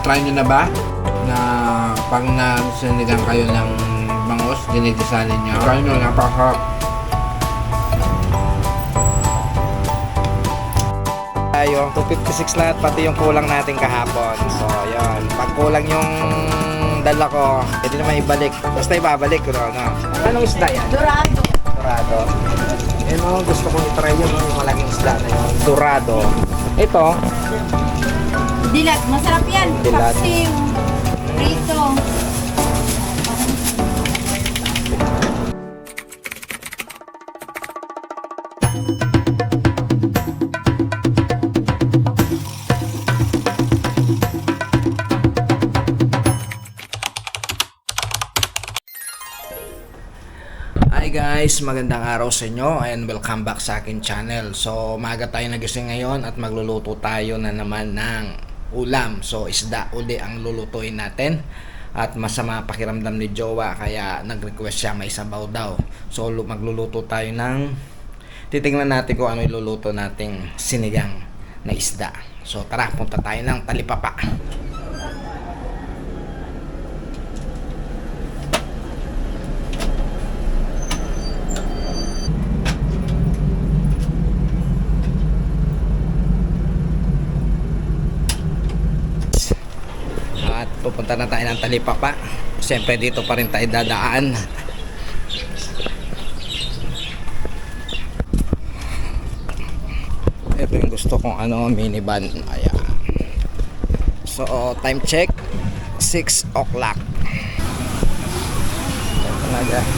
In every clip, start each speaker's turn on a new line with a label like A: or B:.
A: Na-try nyo na ba na pag nasinigang kayo ng bangus, dinidisanin nyo? Try nyo, napakasarap.
B: Tayo, 256 lahat, pati yung kulang natin kahapon. So, ayun. Pag kulang yung dala ko, pwede naman ibalik. Basta ibabalik ko na. Anong isda yan?
C: Dorado.
B: Dorado. Gusto kong itry yun, yung malaking isda na yun. Dorado. Ito,
C: Dilat. Masarap yan.
B: Dilat.
C: Paksiw. Prito.
B: hi guys, magandang araw sa inyo and welcome back sa akin channel. So, maaga tayo nagising ngayon at magluluto tayo na naman ng ulam. So, isda uli ang lulutuin natin. At masama pakiramdam ni Jowa kaya nag-request siya may sabaw daw. So, magluluto tayo ng titingnan natin kung ano iluluto nating sinigang na isda. So, tara, punta tayo ng Talipapa. At pupunta na tayo ng Talipapa. Siyempre dito pa rin tayo dadaan. Ito yung gusto kong minivan. Ayan. So time check 6 o'clock. Ito na guys.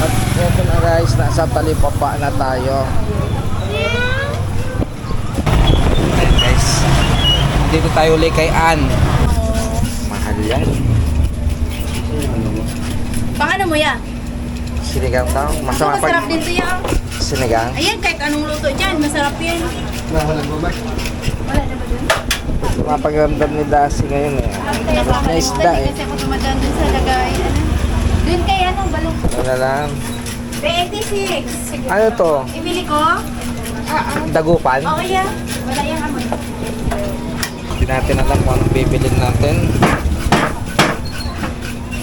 B: At ito na guys, nasa Talipapa na tayo. Ayan guys, dito tayo ulit kay Ann. Mahal yan.
C: Paano mo yan?
B: Sinigang tao. Masama
C: Masarap
B: pag
C: din to yan.
B: sinigang.
C: Ayan, kahit anong luto dyan, masarap yan. Wala na ba dun?
B: Mapagandam ni Dasi ngayon eh. Na isda eh.
C: Kasi ako tumadaan dun sa lagay. Dun kay balong.
B: Ano na lang.
C: 86.
B: Ano to?
C: Ibili ko?
B: Dagupan?
C: Oo yan. Wala yung amoy.
B: Hindi natin alam kung anong bibilin natin.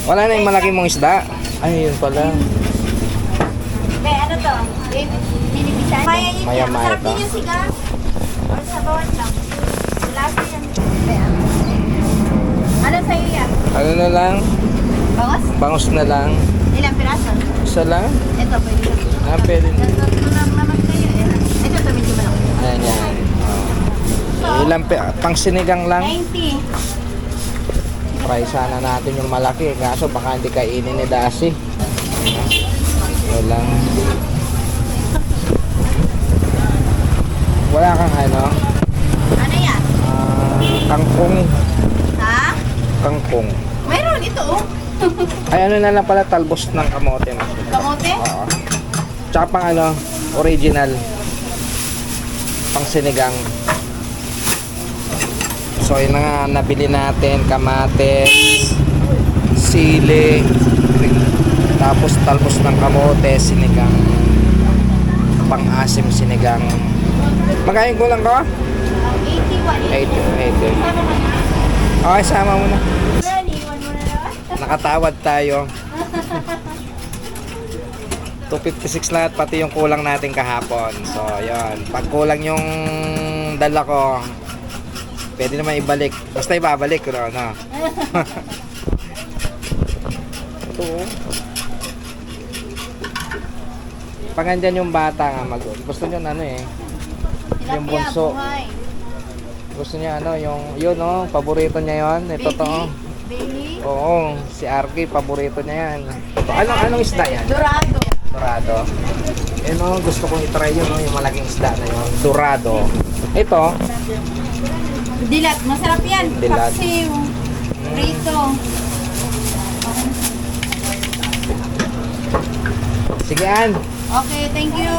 B: Wala na yung malaki mong isda. Ay, yun pala.
C: Ano to? Binibisan?
B: Maya-maya
C: Masarap
B: to.
C: din yung siga. Or sa bawat lang. Lasa yan. Ano sa'yo yan?
B: Ano na lang?
C: Bangos?
B: Bangus na lang.
C: Ilang piraso?
B: Isa lang?
C: Ito, pwede ko.
B: Pwede.
C: Ito naman kayo. Ito, medyo malaki.
B: Ayan yan. Ilang pang sinigang lang.
C: 90.
B: Try sana natin yung malaki. Kaso baka hindi kainin ni Dasi. Walang. Wala kang
C: Ano yan?
B: kangkong.
C: Ha?
B: Kangkong.
C: Meron ito oh.
B: Ay ano na lang pala, talbos ng kamote.
C: Kamote?
B: Oo. Tsaka pang original. Pang sinigang. So yun na nga, nabili natin kamates, sili, tapos talbos ng kamote, sinigang, pang-asim sinigang. Magkain ko lang ka?
C: 81.
B: 80. Okay, sama mo na.
C: Iwan mo na naman.
B: Nakatawad tayo. 256 lahat, pati yung kulang natin kahapon. So yun, pag kulang yung dala ko, pwede naman ibalik. Basta ibabalik ko na. Ito. Pag andyan yung bata nga gusto nyo yung bunso. Gusto niya yun paborito niya yun. Ito to.
C: Baby.
B: Oo, si Arky paborito niya yan. Ito, anong isda yan?
C: Dorado.
B: Dorado. Gusto kong itry yun yung malaking isda na yun. Dorado. Ito,
C: Dilat. Masarap yan.
B: Dilat.
C: Paksiw. Prito.
B: sige Ann.
C: Okay, thank you.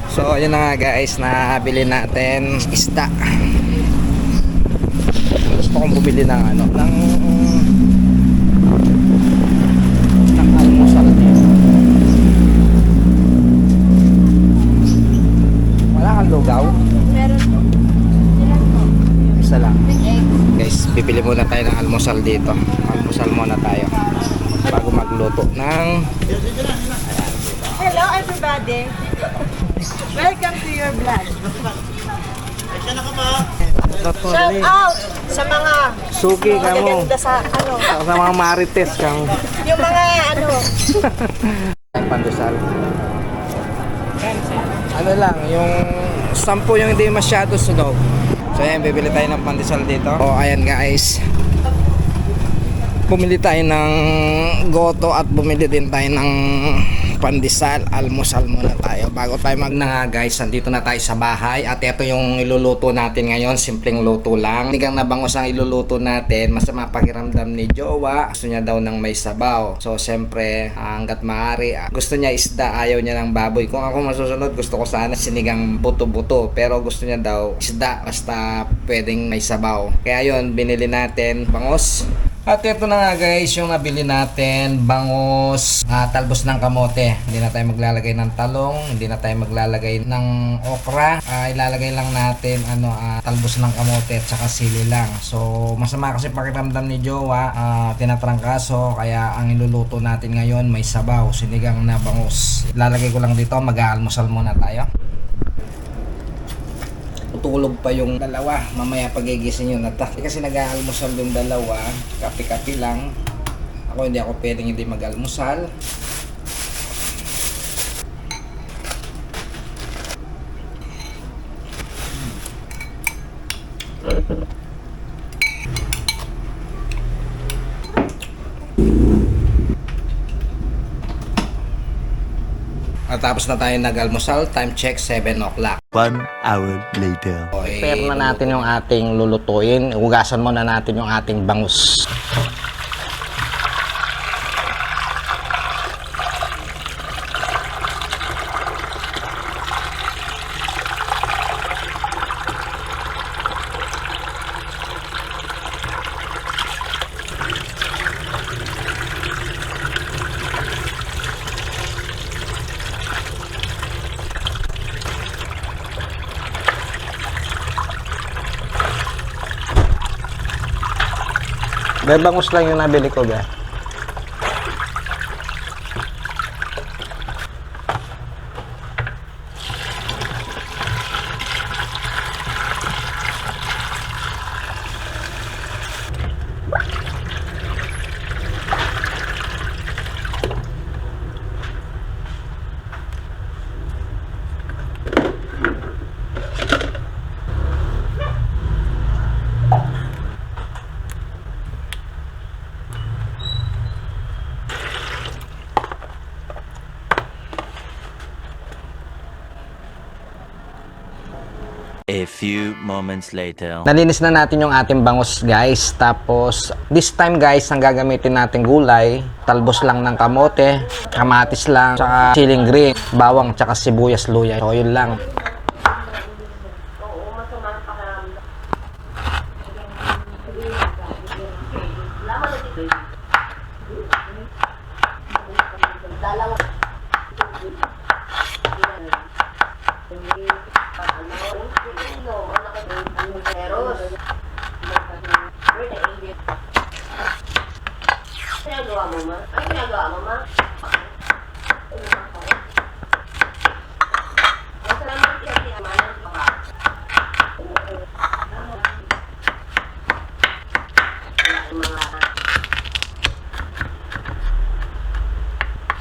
B: So, yun na nga guys, nabili natin isda. Gusto kong bumili ng almusal. Wala kang lugaw? almusal dito. Almusal muna tayo bago magluto ng
C: Hello everybody. Welcome to your vlog. Shout out sa mga
B: suki kamo.
C: magaganda sa
B: Sa mga marites kamo.
C: yung mga
B: Pandesal. Ano lang, yung 10 yung hindi masyado sunog. So ayan, bibili tayo ng pandesal dito. O ayan guys. Bumili tayo ng goto at bumili din tayo ng pandesal. Almusal muna tayo bago tayo guys, nandito na tayo sa bahay at ito yung iluluto natin ngayon. Simpleng luto lang. Sinigang na bangus ang iluluto natin. Masama pakiramdam ni Jowa. Gusto niya daw ng may sabaw. So siyempre hanggat maaari, gusto niya isda, ayaw niya ng baboy. Kung ako masusunod, gusto ko sana sinigang buto-buto, pero gusto niya daw isda basta pwedeng may sabaw. Kaya yun, binili natin bangus. At ito na nga guys, yung nabili natin, bangus, talbos ng kamote. Hindi na tayo maglalagay ng talong, hindi na tayo maglalagay ng okra. Ilalagay lang natin talbos ng kamote at saka sili lang. So masama kasi pakiramdam ni Jowa, tinatrangkaso, kaya ang iluluto natin ngayon may sabaw, sinigang na bangus. Ilalagay ko lang dito, mag-aalmusal muna tayo. Tutulog pa yung dalawa, mamaya pagigising yun kasi nag-aalmusal yung dalawa, kape-kape lang. Hindi ako pwedeng hindi mag-almusal. At tapos na tayo nag-almusal, time check 7 o'clock.
D: 1 hour later.
B: Prepare na natin yung ating lulutuin. Hugasan muna natin yung ating bangus. Bangus lang yung nabili ko, ba?
D: A few moments later.
B: Nalinis na natin yung ating bangus guys. Tapos this time guys, ang gagamitin natin gulay, talbos lang ng kamote, kamatis lang, tsaka siling green, bawang, tsaka sibuyas, luya. So yun lang.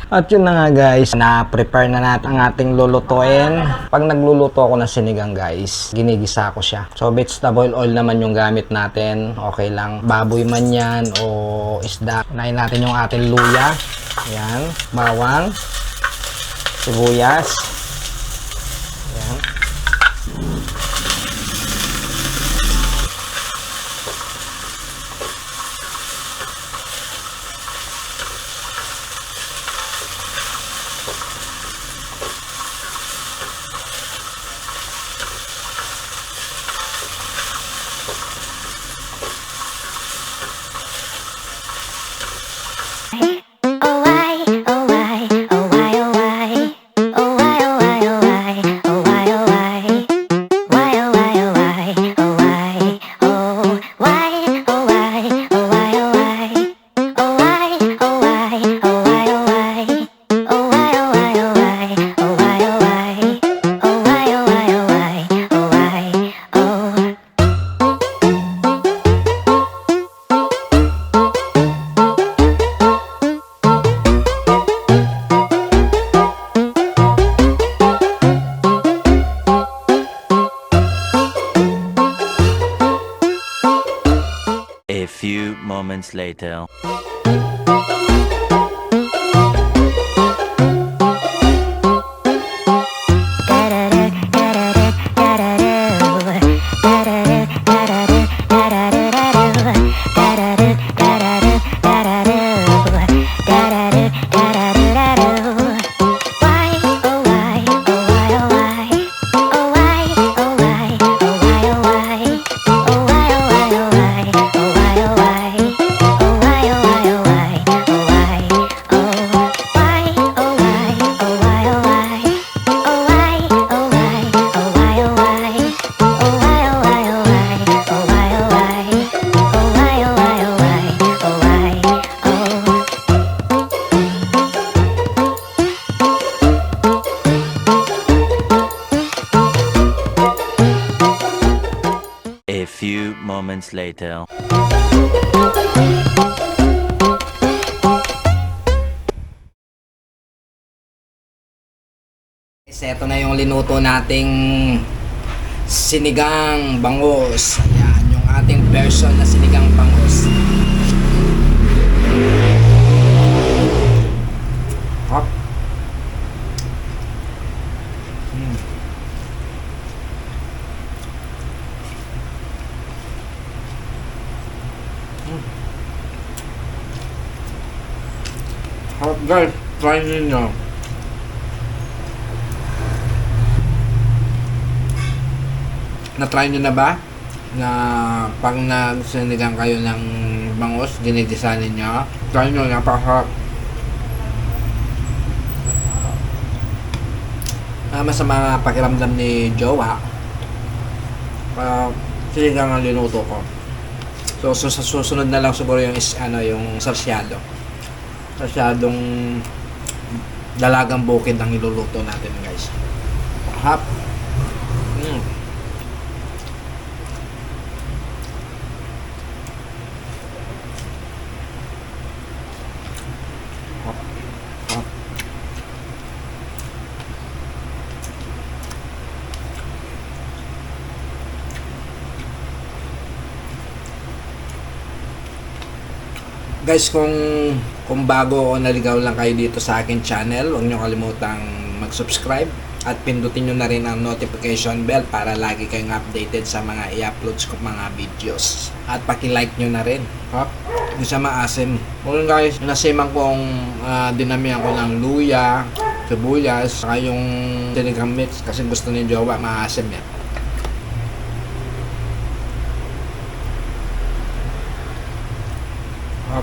B: At yun na nga guys, na-prepare na natin ang ating lulutuin. Pag nagluluto ako ng sinigang guys, ginigisa ko siya. So vegetable oil naman yung gamit natin. Okay lang, baboy man yan o isda. Unahin natin yung ating luya. Ayan, bawang, sibuyas. Ayan.
E: Oh why, oh why, oh why, oh why, oh why, oh
D: moments later. A few moments later.
B: Ito na yung linuto nating sinigang bangus. Ayan, yung ating version na sinigang bangus. Hop.
A: Hot guys, try ninyo. Na-try nyo na ba? Na pag nagsinigang kayo ng bangus, dinidisanin nyo. Try nyo, napakahap.
B: Masama pakiramdam ni Jowa.
A: Sinigang ang linuto ko.
B: So sa susunod na lang siguro yung yung sarsyado. Sarsyadong dalagang bukid ang iluluto natin, guys. Hap. Guys, kung bago o naligaw lang kayo dito sa akin channel, huwag nyo kalimutang mag-subscribe at pindutin nyo na rin ang notification bell para lagi kayong updated sa mga i-uploads ko mga videos. At paki-like nyo na rin. Hop, hindi siya maasim. Ngayon guys, nasiman kong dinamihan ko ng luya, sibuyas, saka yung sinigang mix kasi gusto ni Jowa maasim yan. Hop.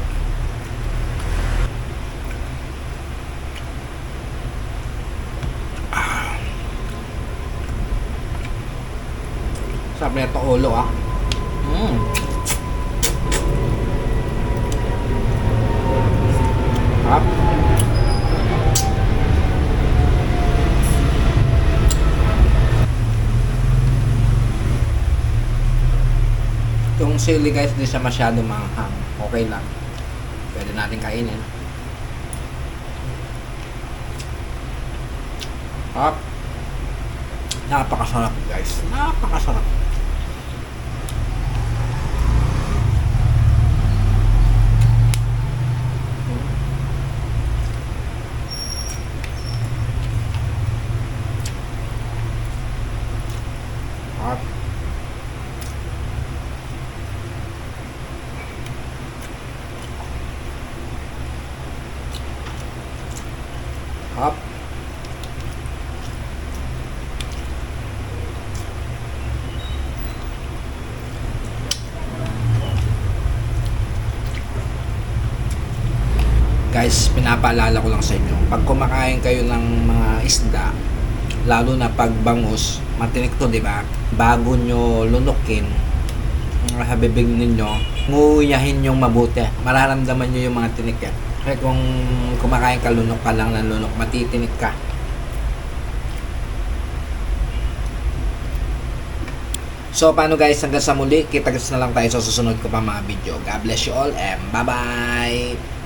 B: Sarap nito ulo Hop. Yung sili guys, di siya masyado manghang. Okay lang. Pwede natin kainin. Hop. Napakasarap guys. Napakasarap. Hop. Hop. Guys, pinapaalala ko lang sa inyo, pag kumakain kayo ng mga isda, lalo na pag bangus, matinik to, di ba? Bago nyo lunukin, sa bibig ninyo, nguyahin yung mabuti. Mararamdaman nyo yung mga tinik yan. Kaya kung kumakain ka, lunok ka lang ng lunok, matitinik ka. So, paano guys, hanggang sa muli, kita-kits na lang tayo sa susunod ko pa mga video. God bless you all and bye-bye!